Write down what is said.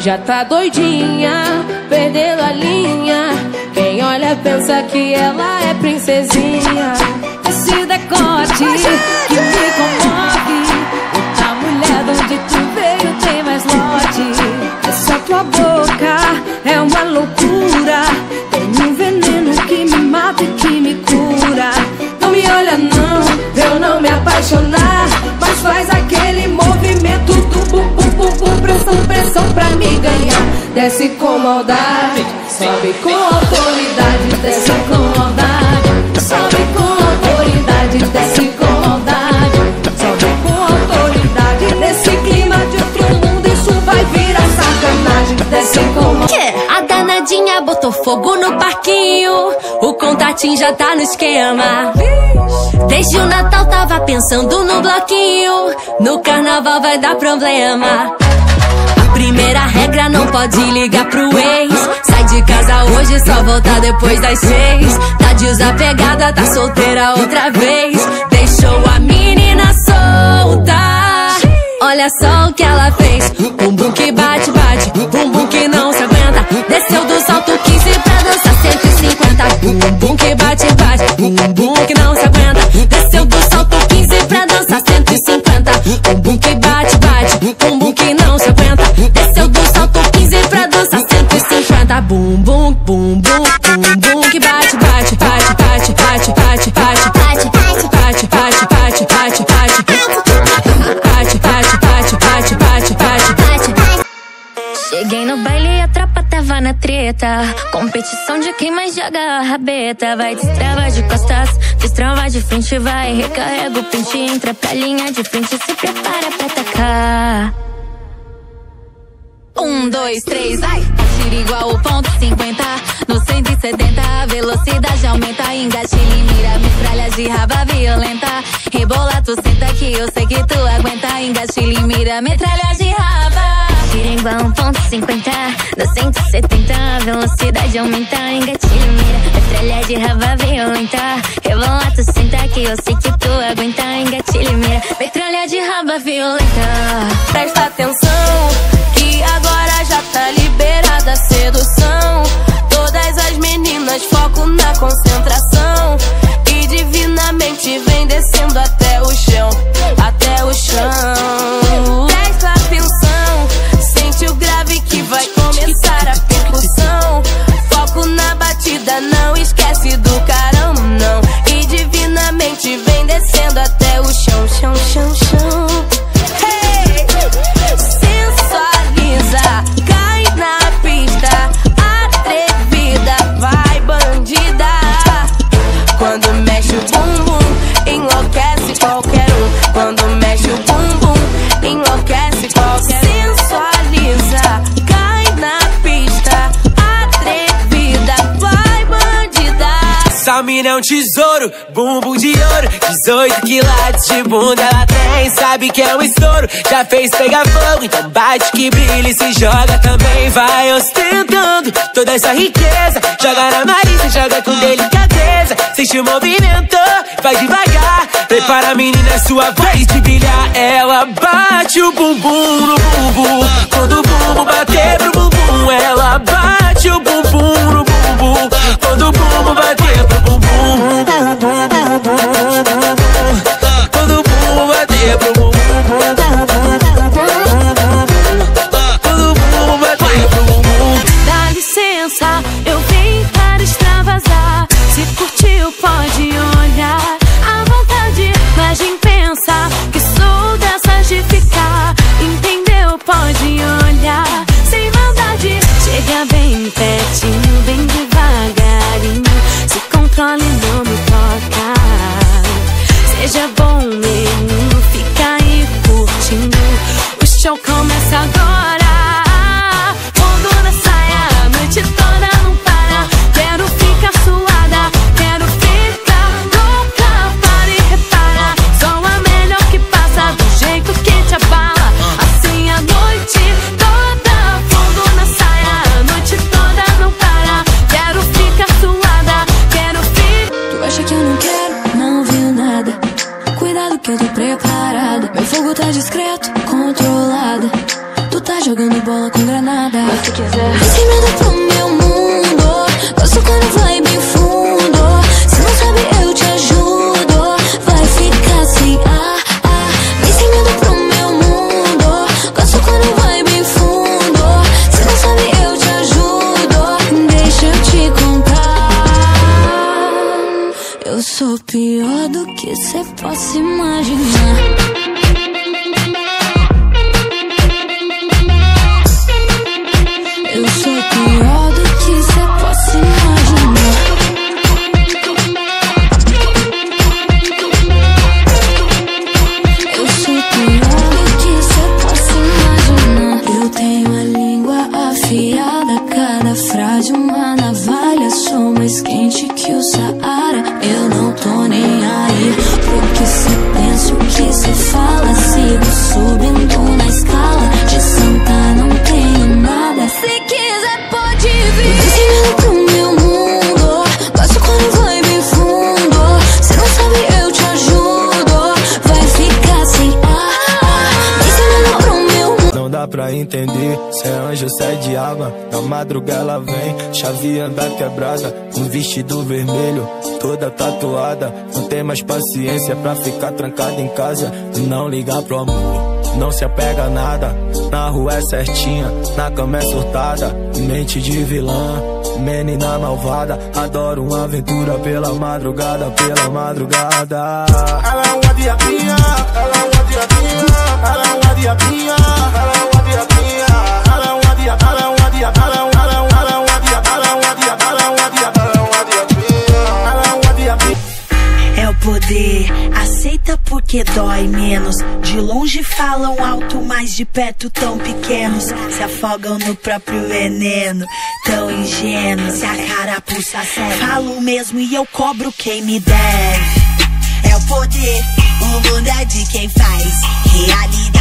já tá doidinha, perdendo a linha. Quem olha pensa que ela é princesinha. Esse decote que me comove, outra mulher de onde tu veio tem mais lote. Essa tua boca é uma loucura, tem um veneno que me mata e que me cura. Não me olha não, eu não me apaixonar, mas faz aquele movimento do bum bum bum bum, pressão, pressão pra me ganhar. Desce com maldade, sobe com autoridade, desce com maldade, sobe com autoridade, desce com maldade, sobe com autoridade. Nesse clima de outro mundo isso vai virar sacanagem. Desce com maldade. A danadinha botou fogo no parquinho, o contatinho já tá no esquema. Desde o Natal tava pensando no bloquinho, no carnaval vai dar problema. A primeira regra, não pode ligar pro ex. Sai de casa hoje, só volta depois das 6. Tá desapegada, tá solteira outra vez. Deixou a menina solta. Olha só o que ela fez. Bumbum que bate, bate, bumbum que não se aguenta. Desceu do salto 15 pra dançar 150. Bumbum que bate, bate, bumbum que não se aguenta. Desceu do salto 15 pra dançar 150. Bumbum que bate, bate, bumbum que não se aguenta. Desceu do salto 15 pra dançar 150. Bumbum, bumbum, bumbum que bate, bate, bate, bate, bate, bate, bate, bate, bate, bate, bate, bate, bate, bate. Cheguei no baile e a tropa tava na treta. Competição de quem mais joga a rabeta. Vai destrava de costas, destrava de frente. Vai, recarrega o pente, entra pra linha de frente. Se prepara pra atacar. 1, 2, 3, vai! Atira igual o ponto 50. No 170 a velocidade aumenta. Engatilhe, mira, metralha de raba violenta. Rebola, tu senta que eu sei que tu aguenta. Engatilhe, mira, metralha de raba. Atira igual 1.50. No 170 a velocidade aumenta. Engatilhe, mira, metralha de raba violenta. Rebola, tu senta que eu sei que tu aguenta. Engatilhe, mira, metralha de raba violenta. Presta atenção que agora já tá liberada a sedução. Todas as meninas, foco na concentração. E divinamente vem descendo até o chão, até o chão. Presta atenção, sente o grave que vai começar a percussão. Foco na batida, não esquece do carão, não. E divinamente vem descendo até o chão, chão, chão, chão. Hey! Sensualiza, cai na pista, atrevida, vai bandida. Quando mexe o bumbum, enlouquece qualquer um. Quando mexe o bumbum, enlouquece qualquer um. Sensualiza, cai na pista, atrevida, vai bandida. Essa mina é um tesouro, bumbum de ouro. 18 quilates de bunda ela tem. Sabe que é um estouro, já fez pegar fogo. Então bate que brilha e se joga também. Vai ostentando toda essa riqueza. Joga na Marisa, joga com delicadeza. Sente o movimento, vai devagar. Prepara a menina, é sua vez de brilhar. Ela bate o bumbum no bumbum. Quando o bumbum bater pro bumbum, ela bate o bumbum no bumbum. Quando o bumbum bater pro bumbum, quando o bumbum bater pro bumbum, quando o bumbum bater pro bumbum. Dá licença, eu vim para extravasar. Se curtiu pode olhar à vontade, mas nem pensa que sou dessas de ficar. Entendeu? Pode olhar. bola com granada. Mas se quiser, vem sem medo pro meu mundo. Gosto quando vai bem fundo. Se não sabe, eu te ajudo. Vai ficar assim, vem sem medo pro meu mundo. Gosto quando vai bem fundo. Se não sabe, eu te ajudo. Deixa eu te contar. Eu sou pior do que cê possa imaginar. Eu sou pior do que cê possa imaginar. Eu sou pior do que cê possa imaginar. Eu tenho a língua afiada, cada frase uma navalha. Sou mais quente que o Saara. Eu não tô nem aí porque cê pensa, o que cê fala. Sigo subindo na escala. De santa não tenho nada. Se quiser pode vir. Vem sem medo pro meu mundo. Gosto quando vai bem fundo. Se não sabe eu te ajudo. Vai ficar assim, vem sem medo pro meu mundo. Não dá pra entender, cê é anjo, cê é diabo. Na madrugada ela vem, chave anda quebrada. Um vestido vermelho, toda tatuada. Não tem mais paciência pra ficar trancada em casa. Não ligar pro amor, não se apega a nada. Na rua é certinha, na cama é surtada. Mente de vilã, menina malvada. Adoro uma aventura pela madrugada, pela madrugada. Ela é uma diabinha, ela é uma diabinha, ela é uma diabinha, ela é uma diabinha, ela é uma diabinha, ela é uma diabinha, ela é uma diabinha. É o poder, aceita porque dói menos. De longe falam alto, mas de perto tão pequenos. Se afogam no próprio veneno, tão ingênuos. Se a carapuça serve, falo mesmo e eu cobro quem me deve. É o poder, o mundo é de quem faz realidade.